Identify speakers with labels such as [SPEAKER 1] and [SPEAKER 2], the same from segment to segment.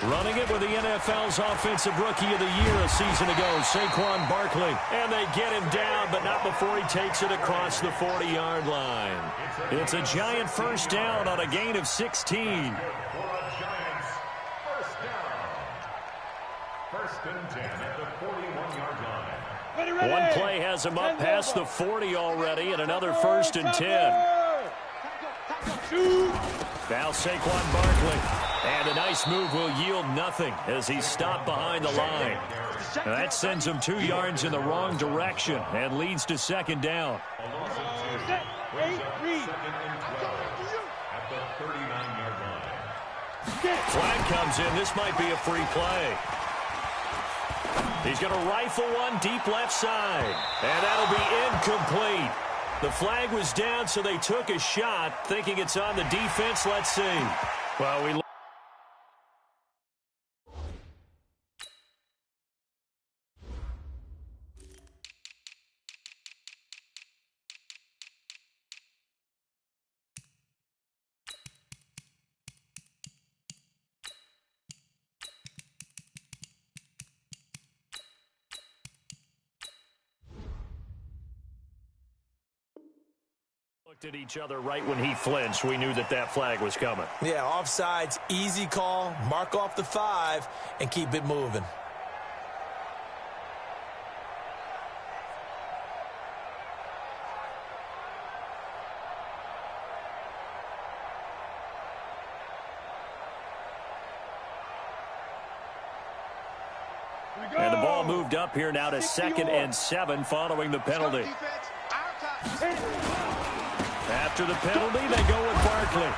[SPEAKER 1] Running it with the NFL's Offensive Rookie of the Year a season ago, Saquon Barkley. And they get him down, but not before he takes it across the 40-yard line. It's a Giant first down on a gain of 16.
[SPEAKER 2] First and 10 at the 41-yard line.
[SPEAKER 1] One play has him up past the 40 already, and another first and 10. Now Saquon Barkley. And a nice move will yield nothing as he's stopped behind the line. That sends him 2 yards in the wrong direction and leads to second down. Flag comes in. This might be a free play. He's going to rifle one deep left side. And that'll be incomplete. The flag was down, so they took a shot, thinking it's on the defense. Let's see. Well, we looked at each other right when he flinched. We knew that that flag was coming.
[SPEAKER 3] Yeah, offsides, easy call, mark off the 5, and keep it moving.
[SPEAKER 1] And the ball moved up here now to 2nd and 7 following the penalty. After the penalty, they go with Barkley.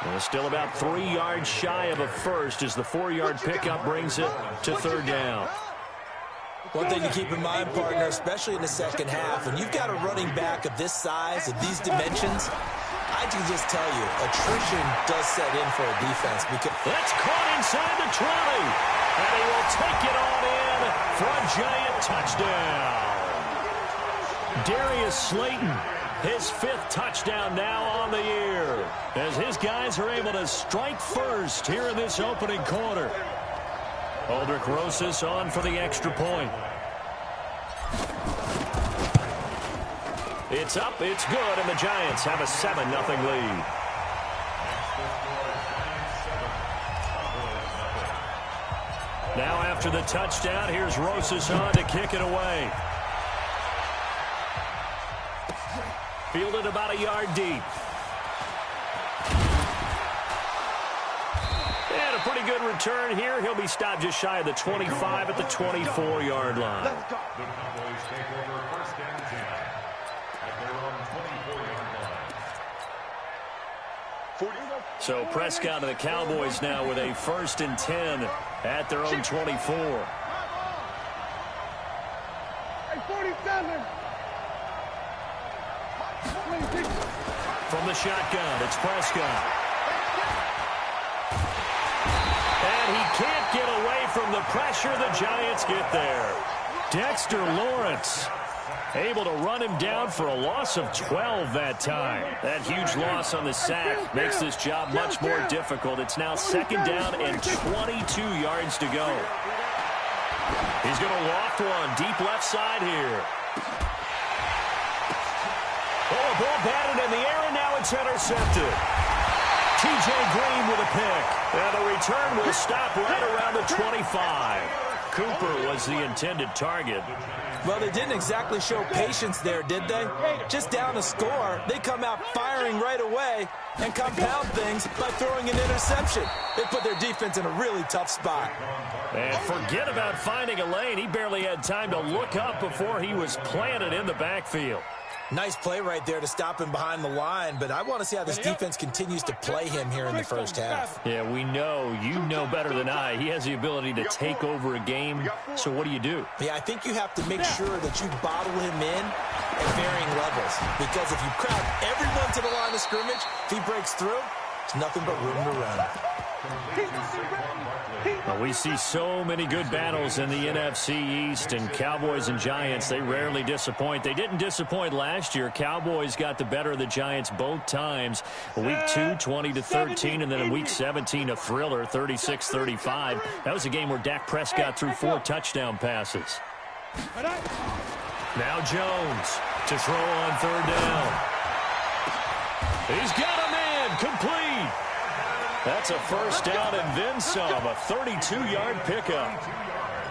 [SPEAKER 1] Well, still about 3 yards shy of a first as the 4-yard pickup brings it to third down.
[SPEAKER 3] One thing to keep in mind, partner, especially in the second half, when you've got a running back of this size, of these dimensions, I can just tell you, attrition does set in for a defense. Because
[SPEAKER 1] that's caught inside the 20, and he will take it on in for a Giant touchdown. Darius Slayton, his 5th touchdown now on the year, as his guys are able to strike first here in this opening quarter. Aldrich Rosas on for the extra point. It's up, it's good, and the Giants have a 7-0 lead. Now after the touchdown, here's Rosas on to kick it away. Fielded about a yard deep. And a pretty good return here. He'll be stopped just shy of the 25 at the 24-yard line.
[SPEAKER 2] The Cowboys take over first and 10 at their own 24-yard line.
[SPEAKER 1] So Prescott and the Cowboys now with a 1st and 10 at their own 24. From the shotgun, it's Prescott. And he can't get away from the pressure. The Giants get there. Dexter Lawrence able to run him down for a loss of 12 that time. That huge loss on the sack makes this job much more difficult. It's now 2nd down and 22 yards to go. He's going to loft one deep left side here. Oh, ball batted in the air, and now it's intercepted. T.J. Green with a pick. And the return will stop right around the 25. Cooper was the intended target.
[SPEAKER 3] Well, they didn't exactly show patience there, did they? Just down a score, they come out firing right away and compound things by throwing an interception. They put their defense in a really tough spot.
[SPEAKER 1] And forget about finding a lane. He barely had time to look up before he was planted in the backfield.
[SPEAKER 3] Nice play right there to stop him behind the line, but I want to see how this defense continues to play him here in the first half.
[SPEAKER 1] Yeah, we know. You know better than I. He has the ability to take over a game, so what do?
[SPEAKER 3] Yeah, I think you have to make sure that you bottle him in at varying levels, because if you crowd everyone to the line of scrimmage, if he breaks through, there's nothing but room to run.
[SPEAKER 1] Well, we see so many good battles in the NFC East, and Cowboys and Giants, they rarely disappoint. They didn't disappoint last year. Cowboys got the better of the Giants both times. Week 2, 20-13, and then in Week 17, a thriller, 36-35. That was a game where Dak Prescott threw 4 touchdown passes. Now Jones to throw on third down. He's got a man, complete. That's a first down and then some, a 32-yard pickup.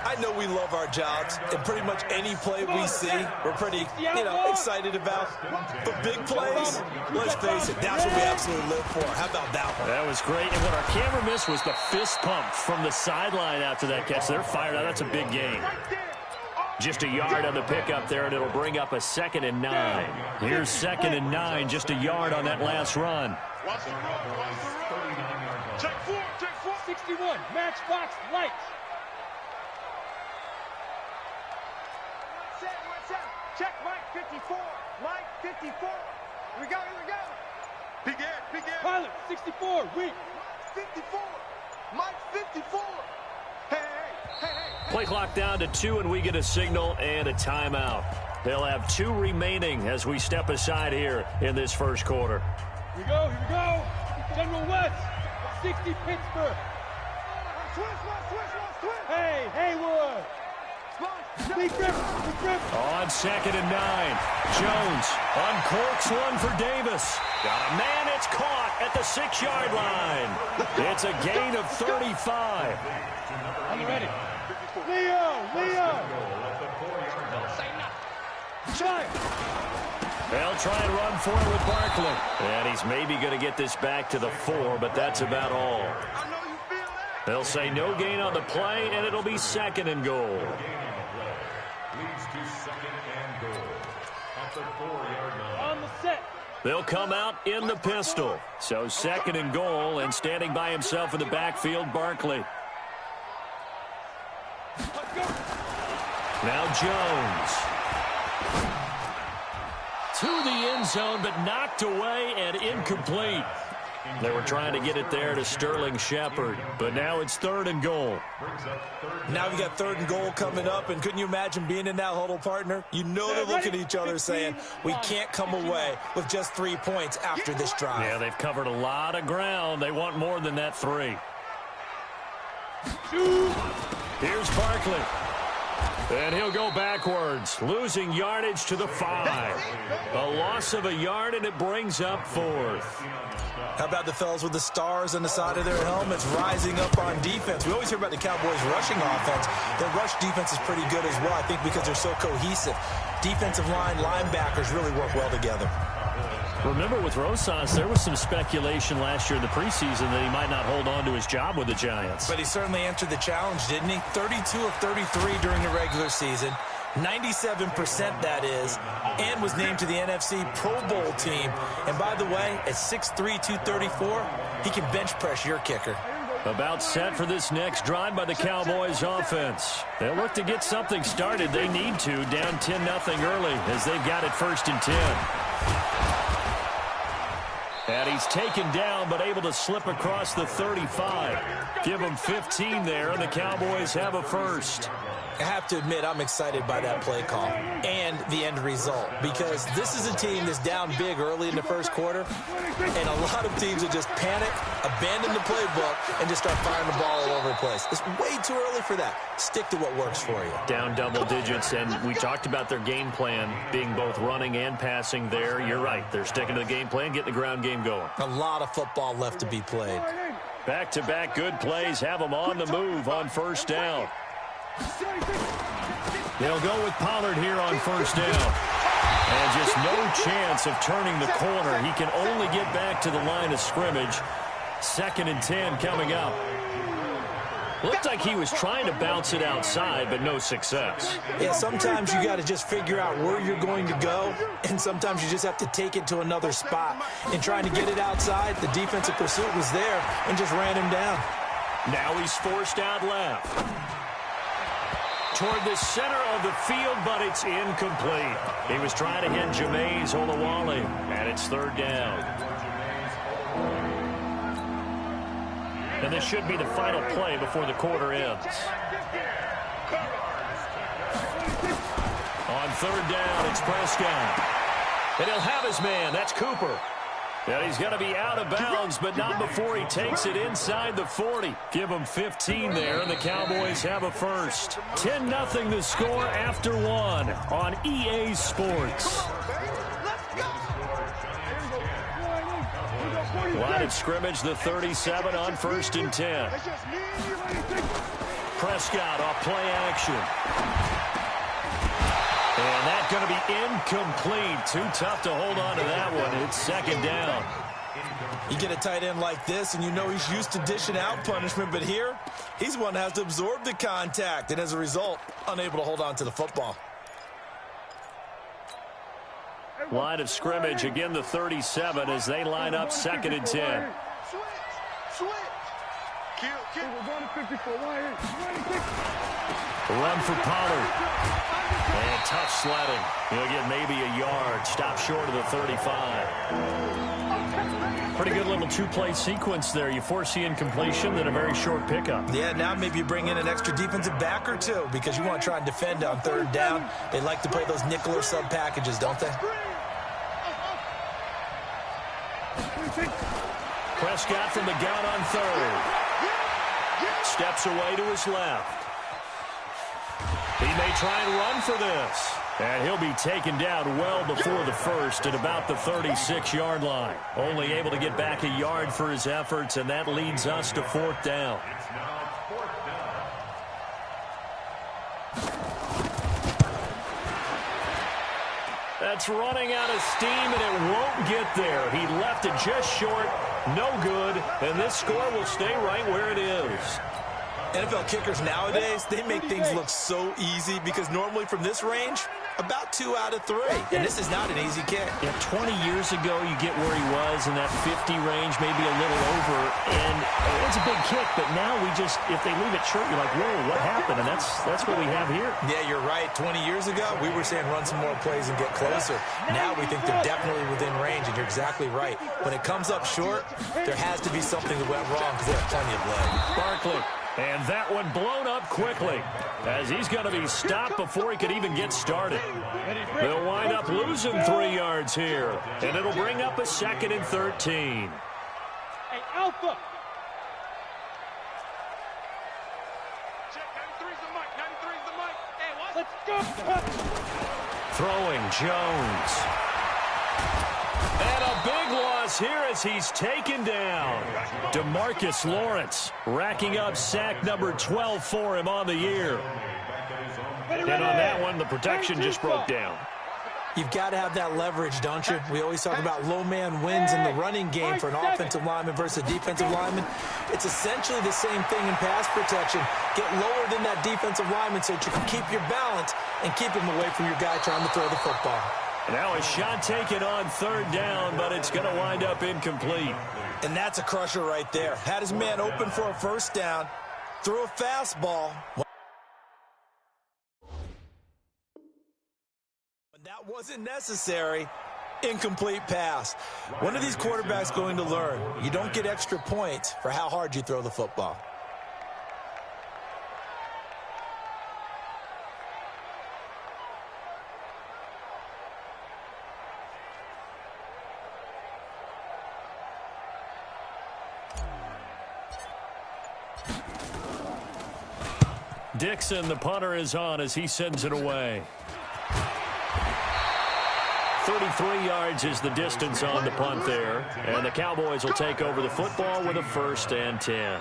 [SPEAKER 3] I know we love our jobs, and pretty much any play we see, we're pretty, excited about. But big plays, let's face it, that's what we absolutely live for. How about that one?
[SPEAKER 1] That was great. And what our camera missed was the fist pump from the sideline after that catch. They're fired out. That's a big gain. Just a yard on the pickup there, and it'll bring up a 2nd and 9. Here's 2nd and 9, just a yard on that last run.
[SPEAKER 4] Check 4, 61, matchbox lights. Check Mike 54, Mike 54. Here we go. Begin. Pilot 64, weak. 54, Mike 54. Hey.
[SPEAKER 1] Play clock down to 2, and we get a signal and a timeout. They'll have 2 remaining as we step aside here in this first quarter.
[SPEAKER 4] Here we go. General West, 60 Pittsburgh. Switch. Hey, Haywood. Big grip.
[SPEAKER 1] On 2nd and 9. Jones uncorks one for Davis. Got a man, it's caught at the 6-yard line. It's a gain of 35.
[SPEAKER 4] I'm ready. Leo.
[SPEAKER 1] They'll try and run for it with Barkley. And he's maybe going to get this back to the 4, but that's about all. They'll say no gain on the play, and it'll be 2nd and goal.
[SPEAKER 2] Leads to 2nd and goal at the 4-yard line.
[SPEAKER 4] On the set.
[SPEAKER 1] They'll come out in the pistol. So 2nd and goal, and standing by himself in the backfield, Barkley. Now Jones. To the end zone, but knocked away and incomplete. They were trying to get it there to Sterling Shepard, but now it's 3rd and goal.
[SPEAKER 3] Now we got 3rd and goal coming up, and couldn't you imagine being in that huddle, partner? You know they're looking at each other saying, we can't come away with just 3 points after this drive.
[SPEAKER 1] Yeah, they've covered a lot of ground. They want more than that 3. Here's Barkley. And he'll go backwards, losing yardage to the 5. A loss of a yard, and it brings up 4th.
[SPEAKER 3] How about the fellas with the stars on the side of their helmets rising up on defense? We always hear about the Cowboys' rushing offense. Their rush defense is pretty good as well, I think, because they're so cohesive. Defensive line, linebackers really work well together.
[SPEAKER 1] Remember, with Rosas, there was some speculation last year in the preseason that he might not hold on to his job with the Giants.
[SPEAKER 3] But he certainly answered the challenge, didn't he? 32 of 33 during the regular season. 97% that is, and was named to the NFC Pro Bowl team. And by the way, at 6'3", 234, he can bench press your kicker.
[SPEAKER 1] About set for this next drive by the Cowboys offense. They'll look to get something started. They need to, down 10-0 early as they've got it 1st and 10. And he's taken down, but able to slip across the 35. Give him 15 there, and the Cowboys have a first.
[SPEAKER 3] I have to admit, I'm excited by that play call and the end result, because this is a team that's down big early in the first quarter, and a lot of teams will just panic, abandon the playbook, and just start firing the ball all over the place. It's way too early for that. Stick to what works for you.
[SPEAKER 1] Down double digits, and we talked about their game plan being both running and passing there. You're right. They're sticking to the game plan, getting the ground game going.
[SPEAKER 3] A lot of football left to be played.
[SPEAKER 1] Back-to-back good plays have them on the move on 1st down. They'll go with Pollard here on 1st down. And just no chance of turning the corner. He can only get back to the line of scrimmage. 2nd and 10 coming up. Looked like he was trying to bounce it outside, but no success.
[SPEAKER 3] Yeah, sometimes you got to just figure out where you're going to go, and sometimes you just have to take it to another spot. In trying to get it outside, the defensive pursuit was there and just ran him down.
[SPEAKER 1] Now he's forced out left. Toward the center of the field, but it's incomplete. He was trying to hit Jameis Olawale, and it's 3rd down. And this should be the final play before the quarter ends. On third down, it's Prescott. And he'll have his man. That's Cooper. And he's going to be out of bounds, but not before he takes it inside the 40. Give him 15 there, and the Cowboys have a first. 10-0 the score after one on EA Sports. Line of scrimmage, the 37 on 1st and 10. Prescott off play action. And that's going to be incomplete. Too tough to hold on to that one. It's second down.
[SPEAKER 3] You get a tight end like this, and you know he's used to dishing out punishment, but here, he's one that has to absorb the contact, and as a result, unable to hold on to the football.
[SPEAKER 1] Line of scrimmage, again the 37 as they line up 2nd and 10. Run for Pollard. And tough sledding. He'll get maybe a yard. Stop short of the 35. Pretty good little two-play sequence there. You force the incompletion, then a very short pickup.
[SPEAKER 3] Yeah, now maybe you bring in an extra defensive back or two because you want to try and defend on 3rd down. They like to play those nickel or sub packages, don't they?
[SPEAKER 1] Prescott from the gun on 3rd. Steps away to his left. He may try and run for this. And he'll be taken down well before the first at about the 36-yard line. Only able to get back a yard for his efforts, and that leads us to 4th down.
[SPEAKER 2] It's now 4th down.
[SPEAKER 1] That's running out of steam, and it won't get there. He left it just short, no good, and this score will stay right where it is.
[SPEAKER 3] NFL kickers nowadays, they make things look so easy because normally from this range, about 2 out of 3. And this is not an easy kick.
[SPEAKER 1] Yeah, 20 years ago, you get where he was in that 50 range, maybe a little over. And it's a big kick, but now we just, if they leave it short, you're like, whoa, what happened? And that's what we have here.
[SPEAKER 3] Yeah, you're right. 20 years ago, we were saying run some more plays and get closer. Now we think they're definitely within range, and you're exactly right. When it comes up short, there has to be something that went wrong because they have plenty of leg.
[SPEAKER 1] Barkley. And that one blown up quickly as he's going to be stopped before he could even get started. They'll wind up losing 3 yards here, and it'll bring up a 2nd and 13.
[SPEAKER 4] Hey, Alpha.
[SPEAKER 5] Check, 93's the mic, 93's the mic. Hey, what?
[SPEAKER 4] Let's go.
[SPEAKER 1] Throwing Jones. And a big loss here as he's taken down. DeMarcus Lawrence racking up sack number 12 for him on the year. And on that one, the protection just broke down.
[SPEAKER 3] You've got to have that leverage, don't you? We always talk about low man wins in the running game for an offensive lineman versus a defensive lineman. It's essentially the same thing in pass protection. Get lower than that defensive lineman so that you can keep your balance and keep him away from your guy trying to throw the football.
[SPEAKER 1] Now a shot taken on 3rd down, but it's going to wind up incomplete.
[SPEAKER 3] And that's a crusher right there. Had his man open for a 1st down, threw a fastball. When that wasn't necessary, incomplete pass. When are these quarterbacks going to learn? You don't get extra points for how hard you throw the football.
[SPEAKER 1] Dixon, the punter, is on as he sends it away. 33 yards is the distance on the punt there. And the Cowboys will take over the football with a 1st and 10.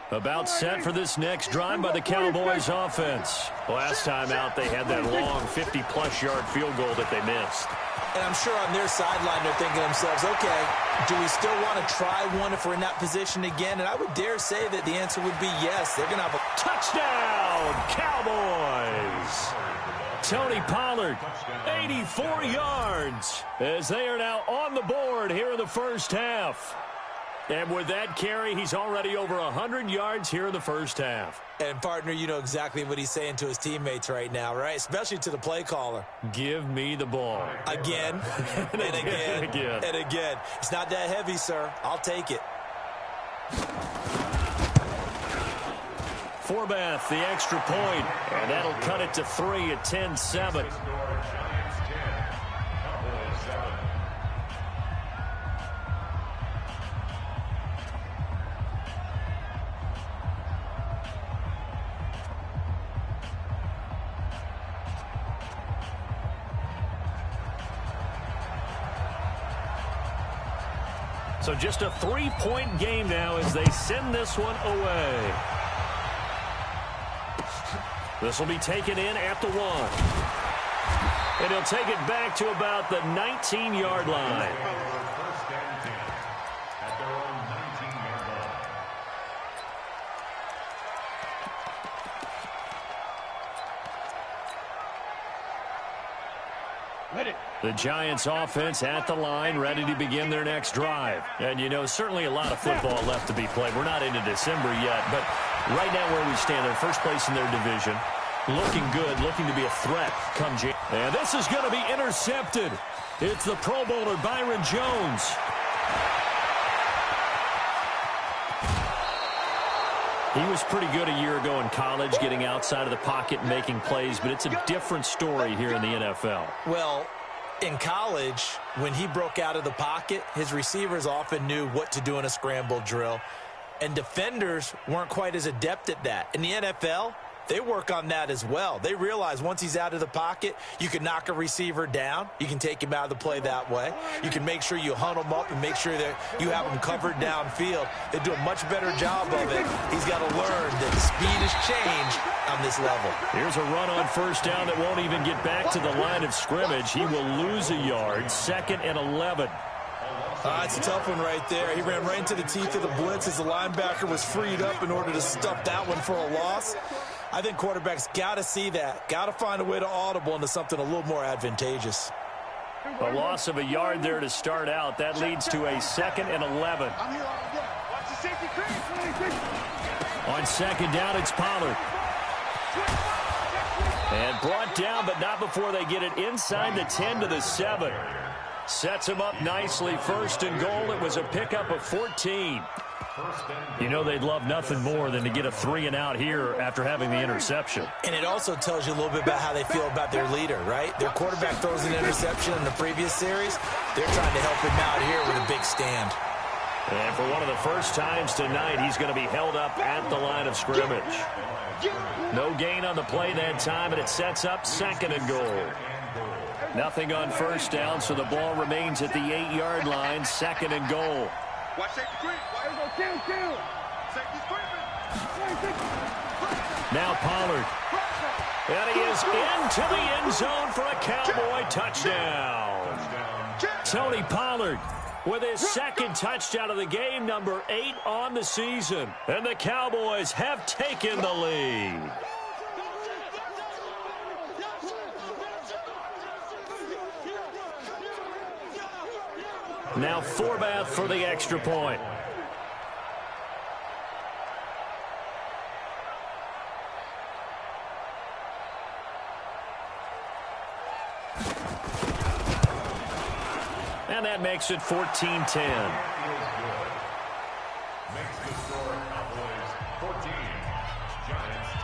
[SPEAKER 1] About set for this next drive by the Cowboys offense. Last time out, they had that long 50-plus yard field goal that they missed.
[SPEAKER 3] And I'm sure on their sideline, they're thinking to themselves, okay, do we still want to try one if we're in that position again? And I would dare say that the answer would be yes. They're going to have a
[SPEAKER 1] touchdown, Cowboys. Tony Pollard, 84 yards, as they are now on the board here in the first half. And with that carry, he's already over 100 yards here in the first half.
[SPEAKER 3] And, partner, you know exactly what he's saying to his teammates right now, right? Especially to the play caller.
[SPEAKER 1] Give me the ball.
[SPEAKER 3] Again, and again, and again. It's not that heavy, sir. I'll take it.
[SPEAKER 1] Forbath, the extra point, and that'll cut it to 3 at 10-7. So just a 3-point game now as they send this one away. This will be taken in at the 1. And he'll take it back to about the 19-yard line.
[SPEAKER 2] First and 10 at their own 19-yard line.
[SPEAKER 4] Let it.
[SPEAKER 1] The Giants offense at the line, ready to begin their next drive. And, you know, certainly a lot of football left to be played. We're not into December yet, but right now where we stand, they're first place in their division. Looking good, looking to be a threat come January. And this is going to be intercepted. It's the Pro Bowler, Byron Jones. He was pretty good a year ago in college, getting outside of the pocket and making plays, but it's a different story here in the NFL.
[SPEAKER 3] Well, in college, when he broke out of the pocket, his receivers often knew what to do in a scramble drill, and defenders weren't quite as adept at that. In the NFL, they work on that as well. They realize once he's out of the pocket, you can knock a receiver down. You can take him out of the play that way. You can make sure you hunt him up and make sure that you have him covered downfield. They do a much better job of it. He's got to learn that the speed has changed on this level.
[SPEAKER 1] Here's a run on first down that won't even get back to the line of scrimmage. He will lose a yard, 2nd and 11.
[SPEAKER 3] It's a tough one right there. He ran right into the teeth of the blitz as the linebacker was freed up in order to stuff that one for a loss. I think quarterbacks got to see that, got to find a way to audible into something a little more advantageous.
[SPEAKER 1] A loss of a yard there to start out. That leads to a 2nd and 11.
[SPEAKER 5] Watch the safety crease.
[SPEAKER 1] On 2nd down, it's Pollard. And brought down, but not before they get it inside the 10 to the 7. Sets him up nicely. 1st and goal. It was a pickup of 14. You know they'd love nothing more than to get a 3 and out here after having the interception.
[SPEAKER 3] And it also tells you a little bit about how they feel about their leader, right? Their quarterback throws an interception in the previous series. They're trying to help him out here with a big stand.
[SPEAKER 1] And for one of the first times tonight, he's going to be held up at the line of scrimmage. No gain on the play that time, and it sets up 2nd and goal. Nothing on first down, so the ball remains at the 8-yard line, 2nd and goal.
[SPEAKER 5] Watch safety crease. Safety's creeping.
[SPEAKER 1] Now Pollard. And he is into the end zone for a Cowboy touchdown. Tony Pollard with his 2nd touchdown of the game, number 8 on the season. And the Cowboys have taken the lead. Now Forbath for the extra point. And that makes it 14-10.
[SPEAKER 2] Makes the score Cowboys 14, Giants 10.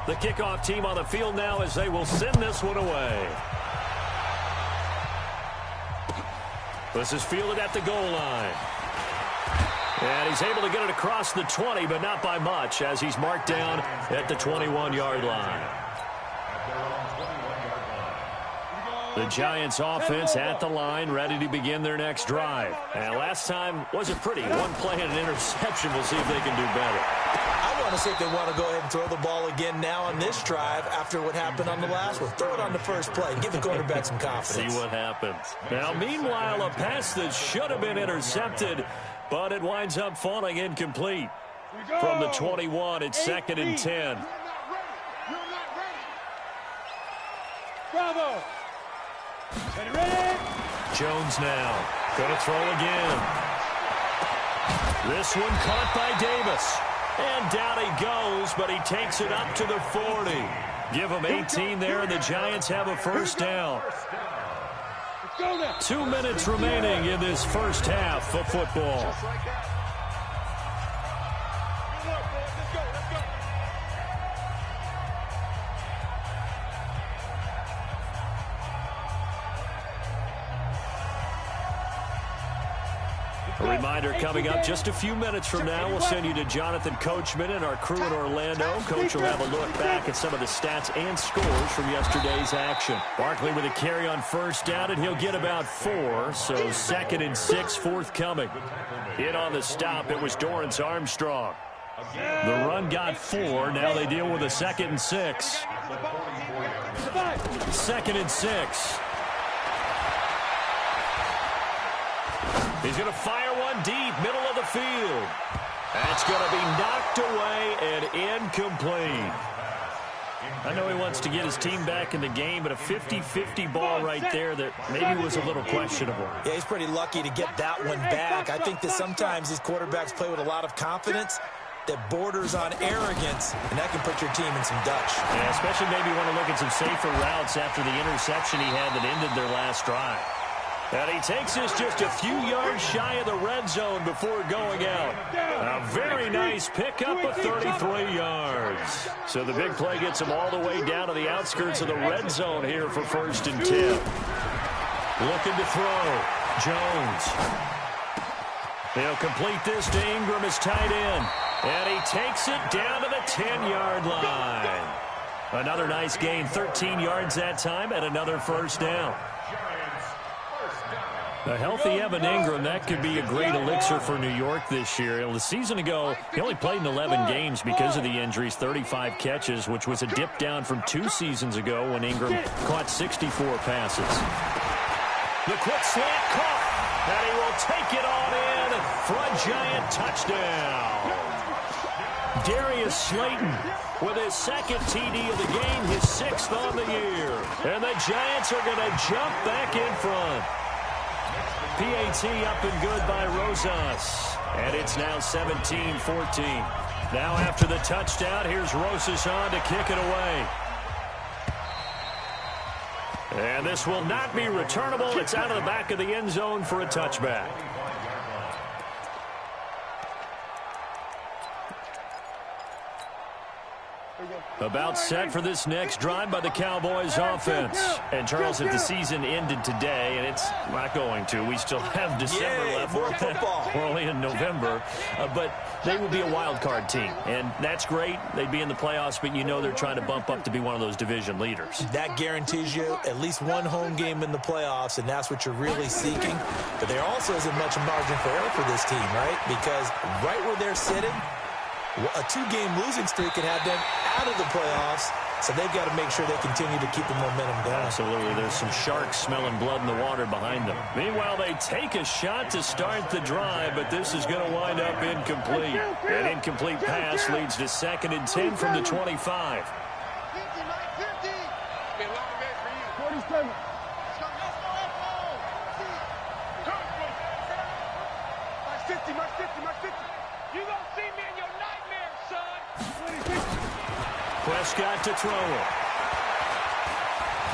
[SPEAKER 1] The kickoff team on the field now as they will send this one away. This is fielded at the goal line. And he's able to get it across the 20, but not by much, as he's marked down at the 21-yard line.
[SPEAKER 2] At their own 21-yard line.
[SPEAKER 1] The Giants offense at the line, ready to begin their next drive. And last time wasn't pretty. One play and an interception. We'll see if they can do better.
[SPEAKER 3] I want to see if they want to go ahead and throw the ball again now on this drive after what happened on the last one. Throw it on the first play. Give the quarterback some confidence.
[SPEAKER 1] See what happens. Now, meanwhile, a pass that should have been intercepted, but it winds up falling incomplete. From the 21, it's 2nd and 10.
[SPEAKER 4] Bravo. Ready?
[SPEAKER 1] Jones now. Gonna throw again. This one caught by Davis. And down he goes, but he takes it up to the 40. Give him 18 there, and the Giants have a first down. 2 minutes remaining in this first half of football. A reminder coming up just a few minutes from now, we'll send you to Jonathan Coachman and our crew in Orlando. Coach will have a look back at some of the stats and scores from yesterday's action. Barkley with a carry on first down, and he'll get about 4, so 2nd and 6 forthcoming. In on the stop, it was Dorrance Armstrong. The run got 4. Now they deal with a 2nd and 6. 2nd and 6. He's going to fire one deep, middle of the field. That's going to be knocked away and incomplete. I know he wants to get his team back in the game, but a 50-50 ball right there that maybe was a little questionable.
[SPEAKER 3] Yeah, he's pretty lucky to get that one back. I think that sometimes these quarterbacks play with a lot of confidence that borders on arrogance, and that can put your team in some Dutch.
[SPEAKER 1] Yeah, especially maybe want to look at some safer routes after the interception he had that ended their last drive. And he takes this just a few yards shy of the red zone before going out. A very nice pickup of 33 yards. So the big play gets him all the way down to the outskirts of the red zone here for 1st and 10. Looking to throw. Jones. He'll complete this to Ingram as tight end. And he takes it down to the 10-yard line. Another nice gain, 13 yards that time, and another first down. A healthy Evan Ingram, that could be a great elixir for New York this year. The season ago, he only played in 11 games because of the injuries, 35 catches, which was a dip down from 2 seasons ago when Ingram caught 64 passes. The quick slant caught, and he will take it on in for a Giant touchdown. Darius Slayton with his 2nd TD of the game, his 6th on the year. And the Giants are going to jump back in front. PAT up and good by Rosas. And it's now 17-14. Now after the touchdown, here's Rosas on to kick it away. And this will not be returnable. It's out of the back of the end zone for a touchback. About set for this next drive by the Cowboys offense. And Charles, if the season ended today, and it's not going to, we still have December left.
[SPEAKER 3] More football.
[SPEAKER 1] We're only in November, but they would be a wild card team, and that's great. They'd be in the playoffs, but you know they're trying to bump up to be one of those division leaders.
[SPEAKER 3] That guarantees you at least one home game in the playoffs, and that's what you're really seeking. But there also isn't much margin for error for this team, right? Because right where they're sitting, a 2-game losing streak could have them out of the playoffs, so they've got to make sure they continue to keep the momentum going.
[SPEAKER 1] Absolutely. There's some sharks smelling blood in the water behind them. Meanwhile, they take a shot to start the drive, but this is going to wind up incomplete. An incomplete pass leads to 2nd and 10 from the 25.
[SPEAKER 4] 47.
[SPEAKER 5] You gonna see me in your nightmares, son.
[SPEAKER 1] Prescott to throw it.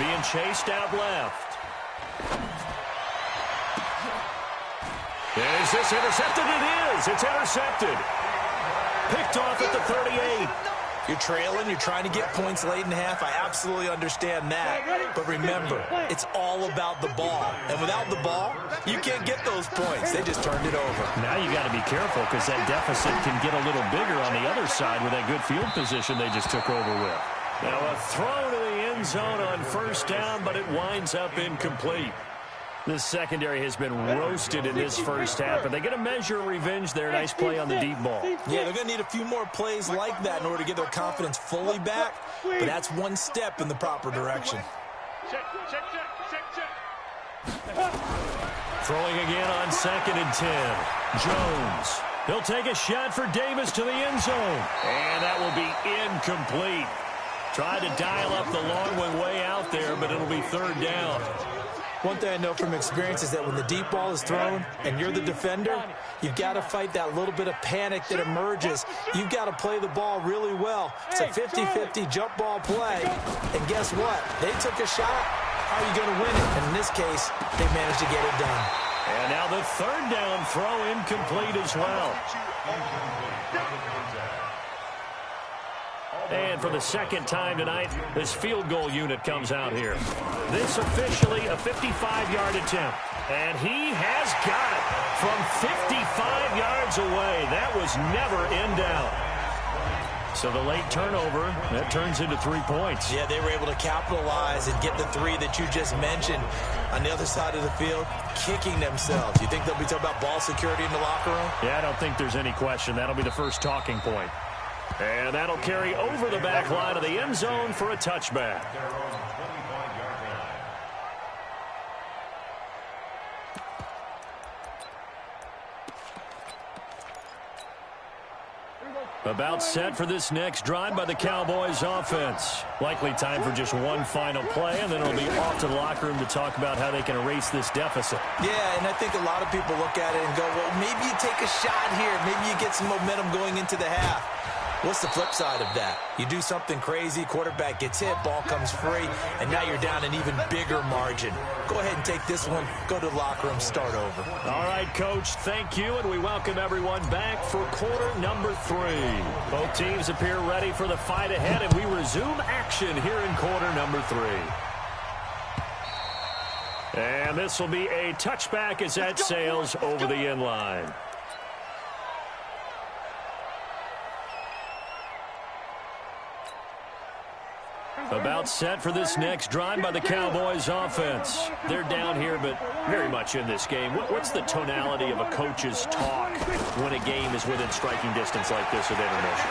[SPEAKER 1] Being chased out left. Is this intercepted? It is. It's intercepted. Picked off at the 38.
[SPEAKER 3] You're trailing, you're trying to get points late in half. I absolutely understand that. But remember, it's all about the ball. And without the ball, you can't get those points. They just turned it over.
[SPEAKER 1] Now you got to be careful because that deficit can get a little bigger on the other side with that good field position they just took over with. Now a throw to the end zone on first down, but it winds up incomplete. This secondary has been roasted in this first half, but they get a measure of revenge there. Nice play on the deep ball.
[SPEAKER 3] Yeah, they're going to need a few more plays like that in order to get their confidence fully back, but that's one step in the proper direction.
[SPEAKER 5] Check, check, check, check, check.
[SPEAKER 1] Throwing again on 2nd and 10. Jones. He'll take a shot for Davis to the end zone. And that will be incomplete. Tried to dial up the long one way out there, but it'll be 3rd down.
[SPEAKER 3] One thing I know from experience is that when the deep ball is thrown and you're the defender, you've got to fight that little bit of panic that emerges. You've got to play the ball really well. It's a 50-50 jump ball play. And guess what? They took a shot. How are you going to win it? And in this case, they managed to get it done.
[SPEAKER 1] And now the 3rd down throw incomplete as well. And for the 2nd time tonight, this field goal unit comes out here. This officially a 55-yard attempt. And he has got it from 55 yards away. That was never in doubt. So the late turnover, that turns into 3 points.
[SPEAKER 3] Yeah, they were able to capitalize and get the 3 that you just mentioned. On the other side of the field, kicking themselves. You think they'll be talking about ball security in the locker room?
[SPEAKER 1] Yeah, I don't think there's any question. That'll be the first talking point. And that'll carry over the back line of the end zone for a touchback. About set for this next drive by the Cowboys offense. Likely time for just one final play, and then it'll be off to the locker room to talk about how they can erase this deficit.
[SPEAKER 3] Yeah, and I think a lot of people look at it and go, well, maybe you take a shot here. Maybe you get some momentum going into the half. What's the flip side of that? You do something crazy, quarterback gets hit, ball comes free, and now you're down an even bigger margin. Go ahead and take this one, go to the locker room, start over.
[SPEAKER 1] All right, Coach, thank you, and we welcome everyone back for quarter number 3. Both teams appear ready for the fight ahead, and we resume action here in quarter number 3. And this will be a touchback as that sails over the end line. About set for this next drive by the Cowboys offense. They're down here, but very much in this game. What's the tonality of a coach's talk when a game is within striking distance like this at intermission?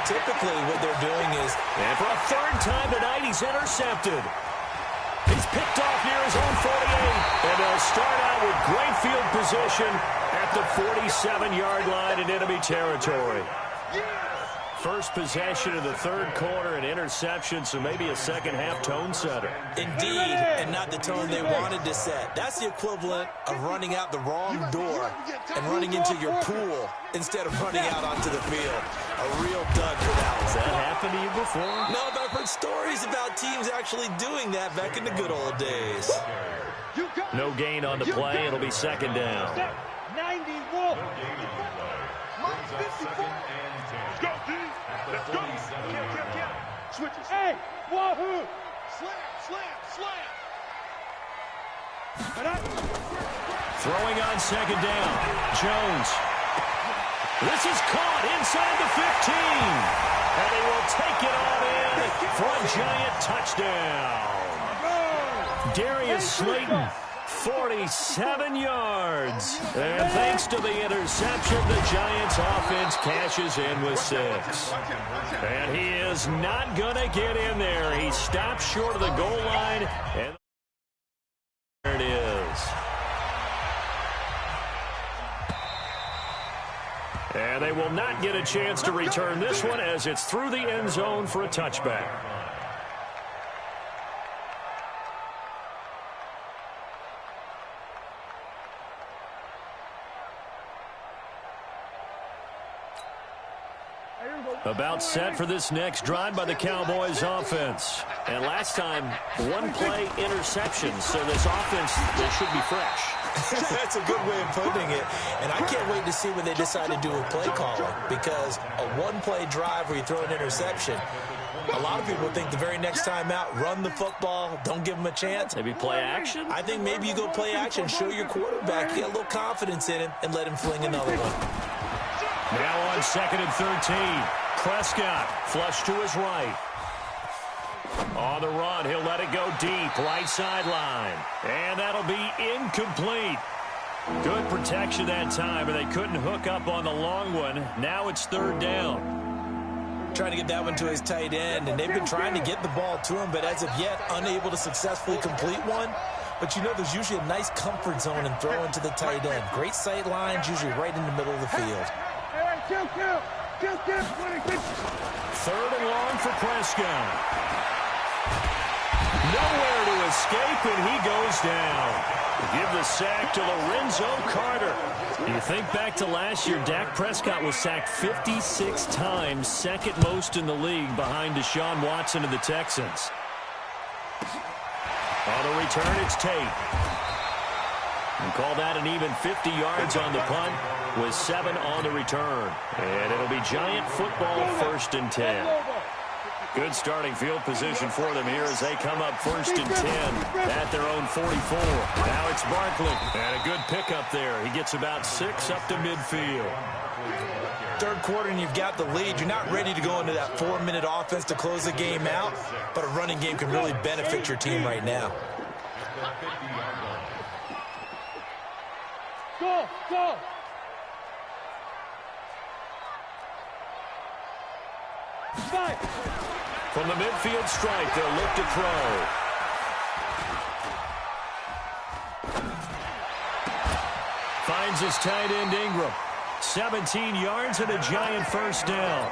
[SPEAKER 3] Typically, what they're doing is...
[SPEAKER 1] And for a 3rd time tonight, he's intercepted. He's picked off near his own 48. And they'll start out with great field position at the 47-yard line in enemy territory. First possession of the 3rd quarter, an interception, so maybe a second-half tone setter.
[SPEAKER 3] Indeed, and not the tone they wanted to set. That's the equivalent of running out the wrong door and running into your pool instead of running out onto the field. A real dud for that one.
[SPEAKER 1] Has that happened to you before?
[SPEAKER 3] No, but I've heard stories about teams actually doing that back in the good old days.
[SPEAKER 1] No gain on the play. It'll be 2nd down.
[SPEAKER 4] 91.
[SPEAKER 5] Go, D. Let's go. Count.
[SPEAKER 4] Switches. Hey, wahoo.
[SPEAKER 5] Slam.
[SPEAKER 1] Throwing on 2nd down. Jones. This is caught inside the 15. And he will take it all in for a giant touchdown. Darius Slayton, 47 yards. And thanks to the interception, the Giants offense cashes in with 6. And he is not going to get in there. He stops short of the goal line. And there it is. And they will not get a chance to return this one as it's through the end zone for a touchback. About set for this next drive by the Cowboys offense. And last time, 1-play interception. So this offense, they should be fresh.
[SPEAKER 3] That's a good way of putting it. And I can't wait to see when they decide to do a play calling. Because a 1-play drive where you throw an interception, a lot of people think the very next time out, run the football, don't give them a chance.
[SPEAKER 1] Maybe play action?
[SPEAKER 3] I think maybe you go play action, show your quarterback, get a little confidence in him, and let him fling another one.
[SPEAKER 1] Now on 2nd and 13. Prescott, flush to his right. On the run, he'll let it go deep, right sideline. And that'll be incomplete. Good protection that time, and they couldn't hook up on the long one. Now it's third down.
[SPEAKER 3] Trying to get that one to his tight end, and they've been trying to get the ball to him, but as of yet, unable to successfully complete one. But you know there's usually a nice comfort zone in throwing to the tight end. Great sight lines, usually right in the middle of the field.
[SPEAKER 1] Third and long for Prescott. Nowhere to escape, and he goes down. Give the sack to Lorenzo Carter. You think back to last year, Dak Prescott was sacked 56 times, second most in the league behind Deshaun Watson of the Texans. On the return, it's Tate. And call that an even 50 yards on the punt with 7 on the return. And it'll be Giant football, 1st and 10. Good starting field position for them here as they come up 1st and 10 at their own 44. Now it's Barkley. And a good pickup there. He gets about 6 up to midfield.
[SPEAKER 3] Third quarter and you've got the lead. You're not ready to go into that 4-minute offense to close the game out, but a running game can really benefit your team right now.
[SPEAKER 4] Go, go. Fight.
[SPEAKER 1] From the midfield stripe, they'll look to throw. Finds his tight end Ingram. 17 yards and a Giant 1st down.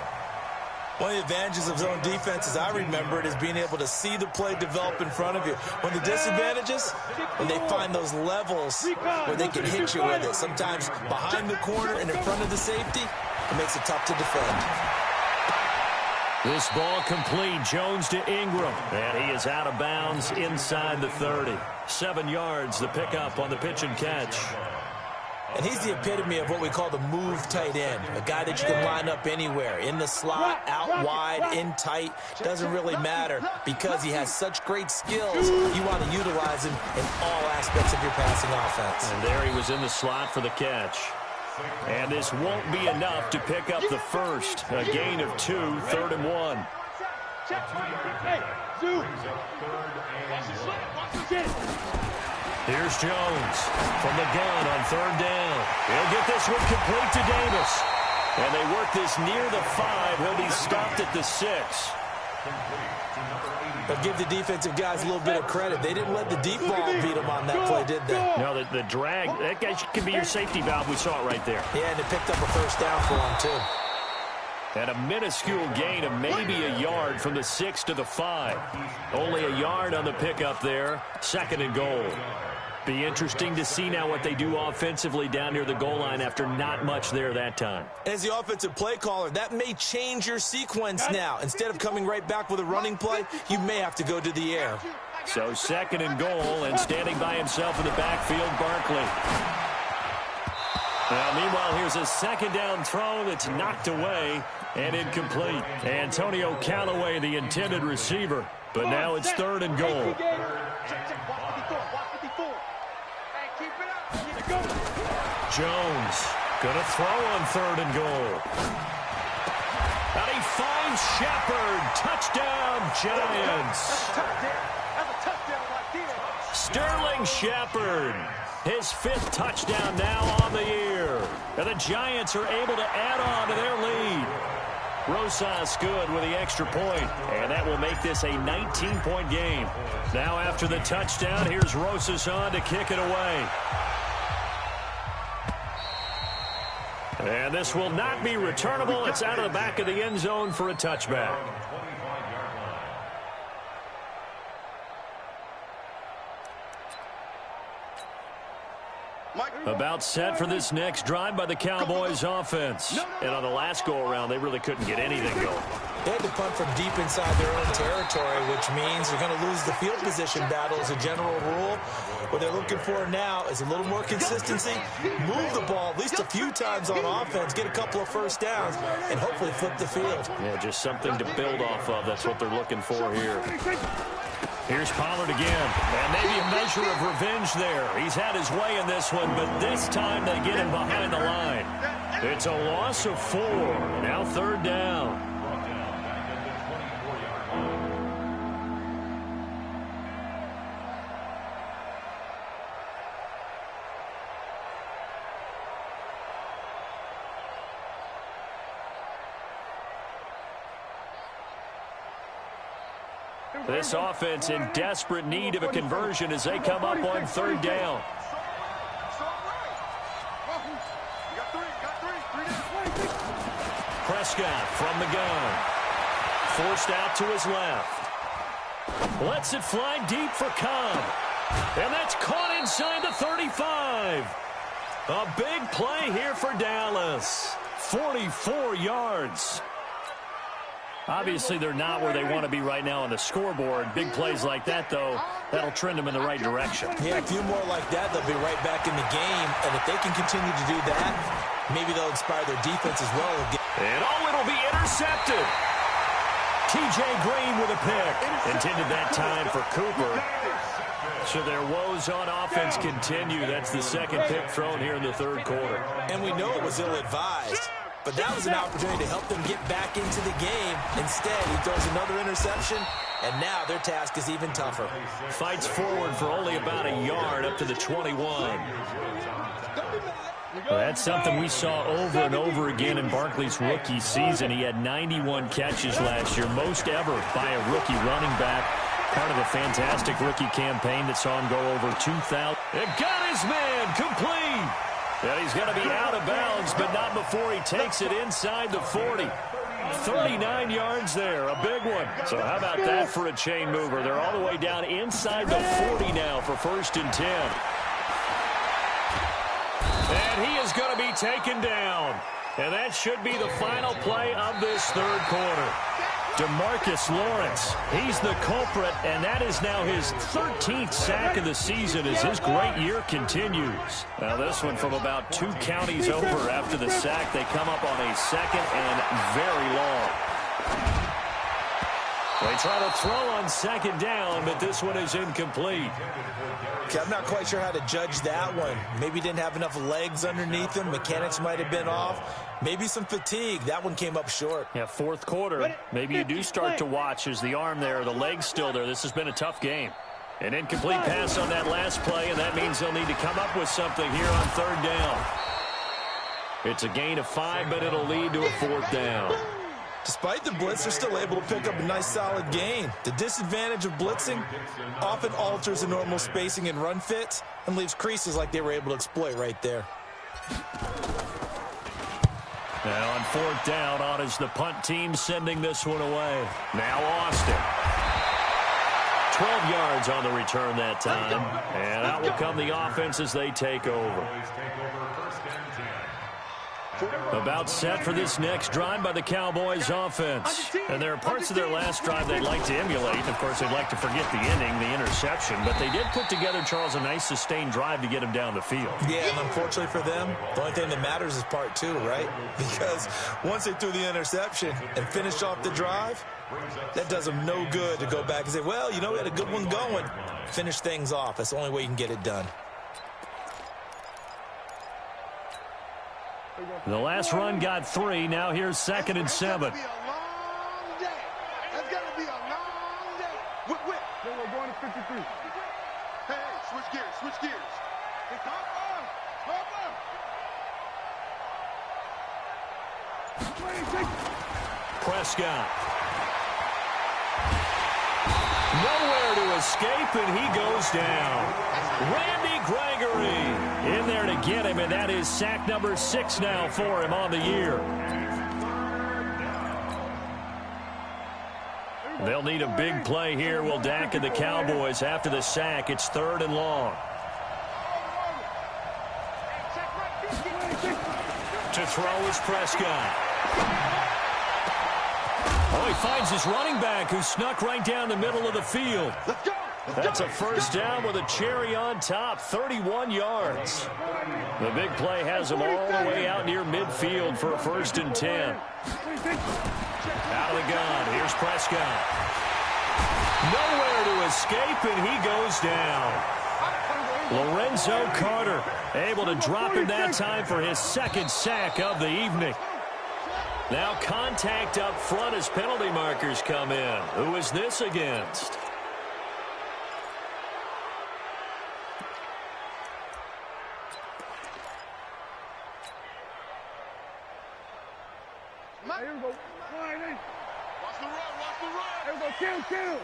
[SPEAKER 3] One of the advantages of zone defense, as I remember it, is being able to see the play develop in front of you. One of the disadvantages, when they find those levels where they can hit you with it. Sometimes behind the corner and in front of the safety, it makes it tough to defend.
[SPEAKER 1] This ball complete. Jones to Ingram. And he is out of bounds inside the 30. 7 yards, the pickup on the pitch and catch.
[SPEAKER 3] And he's the epitome of what we call the move tight end. A guy that you can line up anywhere. In the slot, out wide, in tight. Doesn't really matter because he has such great skills. You want to utilize him in all aspects of your passing offense.
[SPEAKER 1] And there he was in the slot for the catch. And this won't be enough to pick up the first. A gain of 2, 3rd and 1. Here's Jones from the gun on 3rd down. He'll get this one complete to Davis. And they work this near the 5. He'll be stopped at the 6.
[SPEAKER 3] But give the defensive guys a little bit of credit. They didn't let the deep ball beat them on that play, did they?
[SPEAKER 1] No, the drag, that guy can be your safety valve. We saw it right there.
[SPEAKER 3] Yeah, and it picked up a 1st down for him, too.
[SPEAKER 1] And a minuscule gain of maybe a yard from the 6 to the 5. Only a yard on the pickup there. 2nd and goal. Be interesting to see now what they do offensively down near the goal line after not much there that time.
[SPEAKER 3] As the offensive play caller, that may change your sequence now. Instead of coming right back with a running play, you may have to go to the air.
[SPEAKER 1] So 2nd and goal, and standing by himself in the backfield, Barkley. Now, meanwhile, here's a 2nd down throw that's knocked away and incomplete. Antonio Callaway, the intended receiver, but now it's 3rd and goal. Jones gonna throw on 3rd and goal. And he finds Shepard. Touchdown, Giants. Sterling Shepard. His 5th touchdown now on the year. And the Giants are able to add on to their lead. Rosas good with the extra point, and that will make this a 19-point game. Now after the touchdown, here's Rosas on to kick it away. And this will not be returnable. It's out of the back of the end zone for a touchback. About set for this next drive by the Cowboys offense. And on the last go-around, they really couldn't get anything going.
[SPEAKER 3] They had to punt from deep inside their own territory, which means they're going to lose the field position battle as a general rule. What they're looking for now is a little more consistency, move the ball at least a few times on offense, get a couple of 1st downs, and hopefully flip the field.
[SPEAKER 1] Yeah, just something to build off of. That's what they're looking for here. Here's Pollard again, and maybe a measure of revenge there. He's had his way in this one, but this time they get him behind the line. It's a loss of 4. Now 3rd down. This offense in desperate need of a conversion as they come up on third down. Prescott from the gun. Forced out to his left. Lets it fly deep for Cobb. And that's caught inside the 35. A big play here for Dallas. 44 yards. Obviously, they're not where they want to be right now on the scoreboard. Big plays like that, though, that'll trend them in the right direction.
[SPEAKER 3] Yeah, a few more like that, they'll be right back in the game. And if they can continue to do that, maybe they'll inspire their defense as well.
[SPEAKER 1] And it'll be intercepted. T.J. Green with a pick. Intended that time for Cooper. So their woes on offense continue. That's the second pick thrown here in the third quarter.
[SPEAKER 3] And we know it was ill-advised. But that was an opportunity to help them get back into the game. Instead, he throws another interception, and now their task is even tougher.
[SPEAKER 1] Fights forward for only about a yard up to the 21. Well, that's something we saw over and over again in Barkley's rookie season. He had 91 catches last year, most ever by a rookie running back. Part of a fantastic rookie campaign that saw him go over 2,000. It got his man complete. And he's going to be out of bounds, but not before he takes it inside the 40. 39 yards there, a big one. So how about that for a chain mover? They're all the way down inside the 40 now for 1st and 10. And he is going to be taken down. And that should be the final play of this third quarter. DeMarcus Lawrence, he's the culprit, and that is now his 13th sack of the season as his great year continues. Now this one from about 2 counties over after the sack. They come up on a second and very long. They try to throw on second down, but this one is incomplete.
[SPEAKER 3] Okay, I'm not quite sure how to judge that one. Maybe he didn't have enough legs underneath him. Mechanics might have been off. Maybe some fatigue. That one came up short.
[SPEAKER 1] Yeah, fourth quarter. Maybe you do start to watch as the arm there, the leg's still there. This has been a tough game. An incomplete pass on that last play, and that means they'll need to come up with something here on third down. It's a gain of 5, but it'll lead to a 4th down.
[SPEAKER 3] Despite the blitz, they're still able to pick up a nice solid gain. The disadvantage of blitzing often alters the normal spacing and run fits and leaves creases like they were able to exploit right there.
[SPEAKER 1] Now on 4th down, on is the punt team sending this one away. Now Austin. 12 yards on the return that time. And out will come the offense as they take over. About set for this next drive by the Cowboys offense. And there are parts of their last drive they'd like to emulate. Of course, they'd like to forget the inning, the interception. But they did put together, Charles, a nice sustained drive to get him down the field.
[SPEAKER 3] Yeah, and unfortunately for them, the only thing that matters is part 2, right? Because once they threw the interception and finished off the drive, that does them no good to go back and say, well, you know, we had a good one going. Finish things off. That's the only way you can get it done.
[SPEAKER 1] The last run got 3. Now here's 2nd and 7.
[SPEAKER 5] That's going to be a long day. Whip.
[SPEAKER 4] Then we're going to 53.
[SPEAKER 5] Hey, switch gears.
[SPEAKER 1] Prescott. Nowhere to escape, and he goes down. Randy Gregory in there to get him, and that is sack number 6 now for him on the year. They'll need a big play here, will Dak and the Cowboys. After the sack, it's 3rd and long. To throw is Prescott. Oh, he finds his running back who snuck right down the middle of the field. That's a 1st down with a cherry on top, 31 yards. The big play has him all the way out near midfield for a 1st and 10. Out of the gun, here's Prescott. Nowhere to escape, and he goes down. Lorenzo Carter able to drop him that time for his 2nd sack of the evening. Now contact up front as penalty markers come in. Who is this against?
[SPEAKER 4] Here we go.
[SPEAKER 5] Watch the run.
[SPEAKER 4] Here we go. Kill.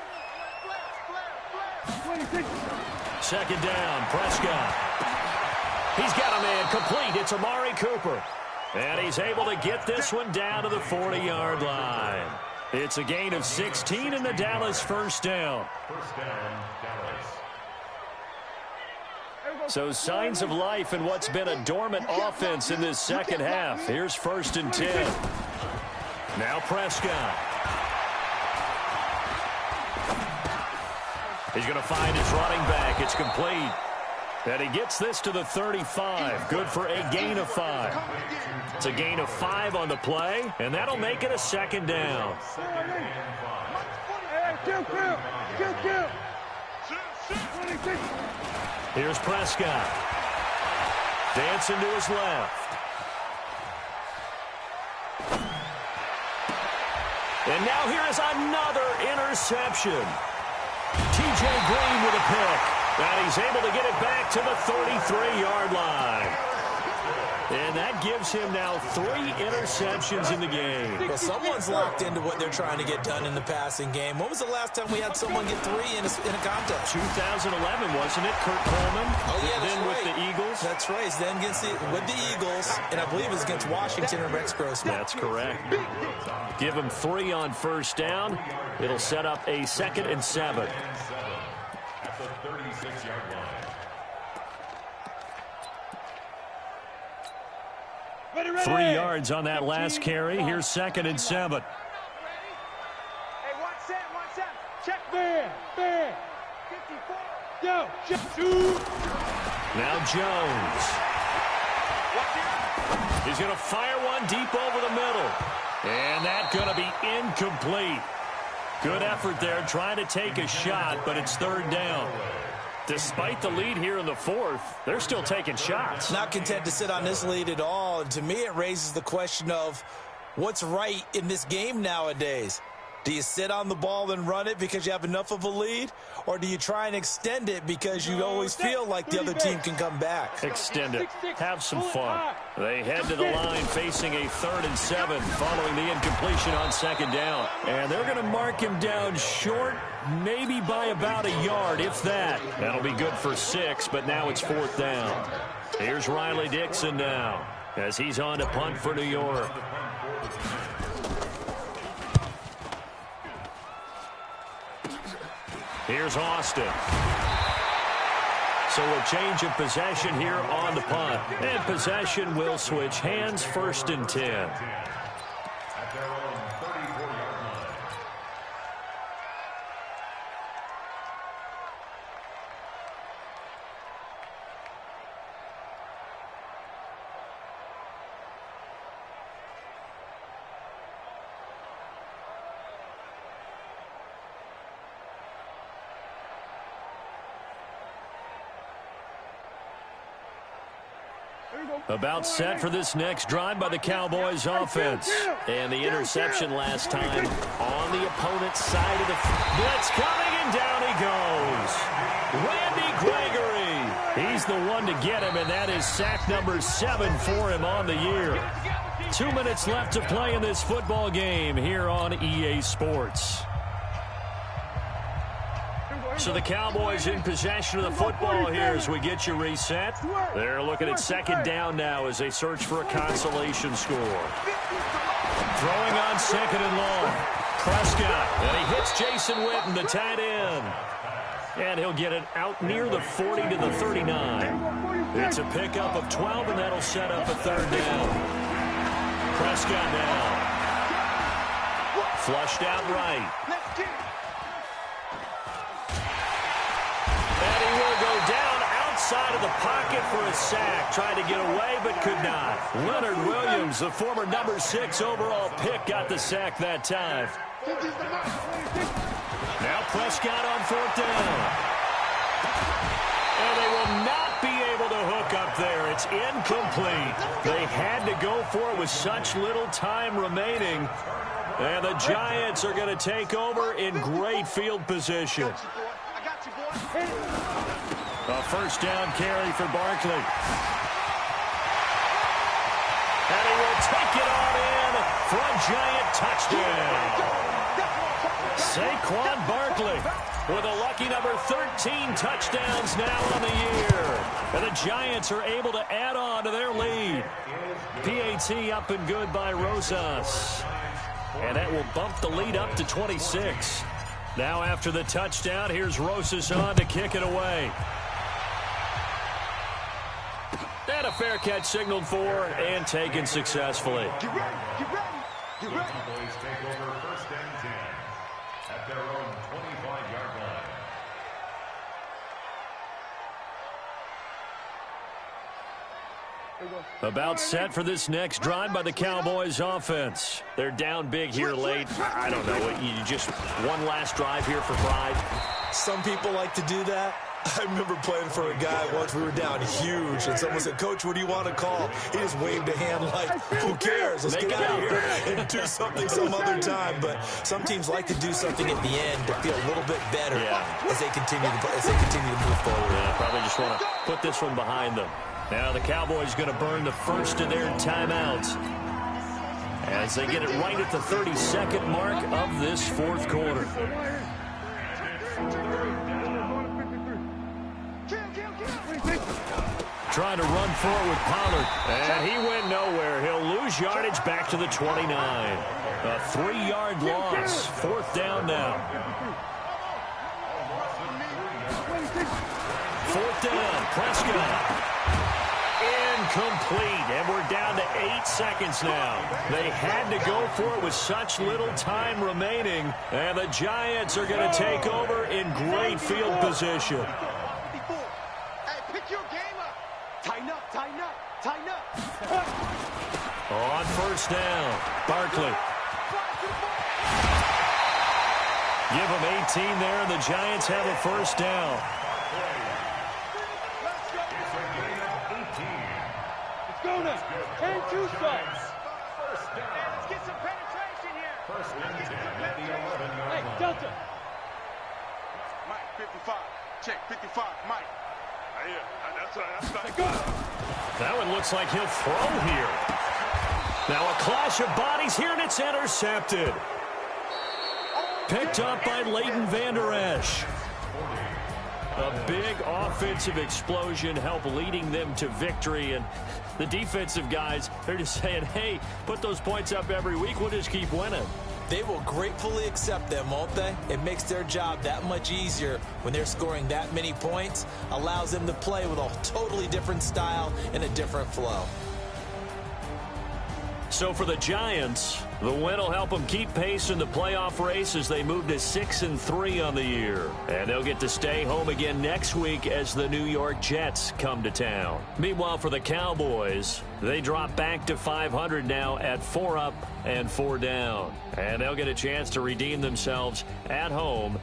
[SPEAKER 1] Second down, Prescott. He's got a man complete. It's Amari Cooper. And he's able to get this one down to the 40-yard line. It's a gain of 16 in the Dallas first down.
[SPEAKER 2] First down, Dallas.
[SPEAKER 1] So signs of life in what's been a dormant offense in this second half. Here's 1st and 10. Now Prescott. He's going to find his running back. It's complete. And he gets this to the 35. Good for a gain of 5. It's a gain of 5 on the play, and that'll make it a second down. Here's Prescott. Dancing to his left. And now here is another interception. T.J. Green with a pick. And he's able to get it back to the 33-yard line. And that gives him now 3 interceptions in the game.
[SPEAKER 3] Well, someone's locked into what they're trying to get done in the passing game. When was the last time we had someone get 3 in a contest?
[SPEAKER 1] 2011, wasn't it? Kurt Coleman.
[SPEAKER 3] Oh, yeah, that's
[SPEAKER 1] then
[SPEAKER 3] right.
[SPEAKER 1] With the Eagles.
[SPEAKER 3] That's right. Then with the Eagles, and I believe it's against Washington and Rex Grossman.
[SPEAKER 1] That's correct. Give him 3 on first down. It'll set up a 2nd and 7.
[SPEAKER 2] At the 36-yard line.
[SPEAKER 1] 3 yards on that last carry. Here's 2nd and 7.
[SPEAKER 5] Hey, one set. Check.
[SPEAKER 4] Man.
[SPEAKER 5] 54.
[SPEAKER 4] Go.
[SPEAKER 1] Now Jones. He's going to fire one deep over the middle. And that's going to be incomplete. Good effort there trying to take a shot, but it's 3rd down. Despite the lead here in the 4th, they're still taking shots.
[SPEAKER 3] Not content to sit on this lead at all. And to me, it raises the question of what's right in this game nowadays. Do you sit on the ball and run it because you have enough of a lead? Or do you try and extend it because you always feel like the other team can come back?
[SPEAKER 1] Extend it. Have some fun. They head to the line facing a 3rd and 7 following the incompletion on 2nd down. And they're going to mark him down short, maybe by about a yard, if that. That'll be good for 6, but now it's 4th down. Here's Riley Dixon now as he's on to punt for New York. Here's Austin. So a change of possession here on the punt. And possession will switch hands, 1st and 10.
[SPEAKER 2] At their own 34-yard line.
[SPEAKER 1] About set for this next drive by the Cowboys offense. And the interception last time on the opponent's side of the blitz coming, and down he goes. Randy Gregory. He's the one to get him, and that is sack number 7 for him on the year. 2 minutes left to play in this football game here on EA Sports. So the Cowboys in possession of the football here as we get you reset. They're looking at 2nd down now as they search for a consolation score. Throwing on 2nd and long. Prescott, and he hits Jason Witten, the tight end. And he'll get it out near the 40 to the 39. It's a pickup of 12, and that'll set up a 3rd down. Prescott now. Flushed out right. Side of the pocket for a sack. Tried to get away, but could not. Leonard Williams, the former number 6 overall pick, got the sack that time. Now Prescott on 4th down. And they will not be able to hook up there. It's incomplete. They had to go for it with such little time remaining. And the Giants are going to take over in great field position. A 1st down carry for Barkley. And he will take it on in for a Giant touchdown. Saquon Barkley with a lucky number 13 touchdowns now on the year. And the Giants are able to add on to their lead. PAT up and good by Rosas. And that will bump the lead up to 26. Now after the touchdown, here's Rosas on to kick it away. And a fair catch signaled for and taken successfully.
[SPEAKER 5] Get ready, get ready, get ready.
[SPEAKER 2] Cowboys take over first and 10 at their own 25-yard line.
[SPEAKER 1] About set for this next drive by the Cowboys offense. They're down big here late. I don't know. You just one last drive here for pride.
[SPEAKER 3] Some people like to do that. I remember playing for a guy once. We were down huge, and someone said, "Coach, what do you want to call?" He just waved a hand like, "Who cares? Let's get out of here and do something some other time." But some teams like to do something at the end to feel a little bit better as they continue to move forward.
[SPEAKER 1] Yeah, probably just want to put this one behind them. Now the Cowboys going to burn the first of their timeouts as they get it right at the 32nd mark of this fourth quarter. Trying to run forward with Pollard, and he went nowhere. He'll lose yardage back to the 29. A 3-yard loss. Fourth down now. Fourth down, Prescott. Incomplete, and we're down to 8 seconds now. They had to go for it with such little time remaining, and the Giants are going to take over in great field position.
[SPEAKER 5] Hey, pick your game up. Tighten up, tighten up, tighten up.
[SPEAKER 1] On first down, Barkley. Give them 18 there, and the Giants have a first down.
[SPEAKER 4] Go now. 10-2 start.
[SPEAKER 2] First down.
[SPEAKER 5] Let's get some penetration here.
[SPEAKER 2] First and 10 at the 11-yard
[SPEAKER 4] Hey,
[SPEAKER 2] line.
[SPEAKER 4] Delta.
[SPEAKER 5] Mike, 55. Check, 55. Mike. That's right.
[SPEAKER 4] Go.
[SPEAKER 1] That one looks like he'll throw here. Now a clash of bodies here, and it's intercepted. Picked up by Leighton Vander Esch. A big offensive explosion helped leading them to victory, and the defensive guys, they're just saying, hey, put those points up every week, we'll just keep winning.
[SPEAKER 3] They will gratefully accept them, won't they? It makes their job that much easier when they're scoring that many points, allows them to play with a totally different style and a different flow.
[SPEAKER 1] So for the Giants, the win will help them keep pace in the playoff race as they move to 6-3 on the year. And they'll get to stay home again next week as the New York Jets come to town. Meanwhile, for the Cowboys, they drop back to 500 now at 4 up and 4 down. And they'll get a chance to redeem themselves at home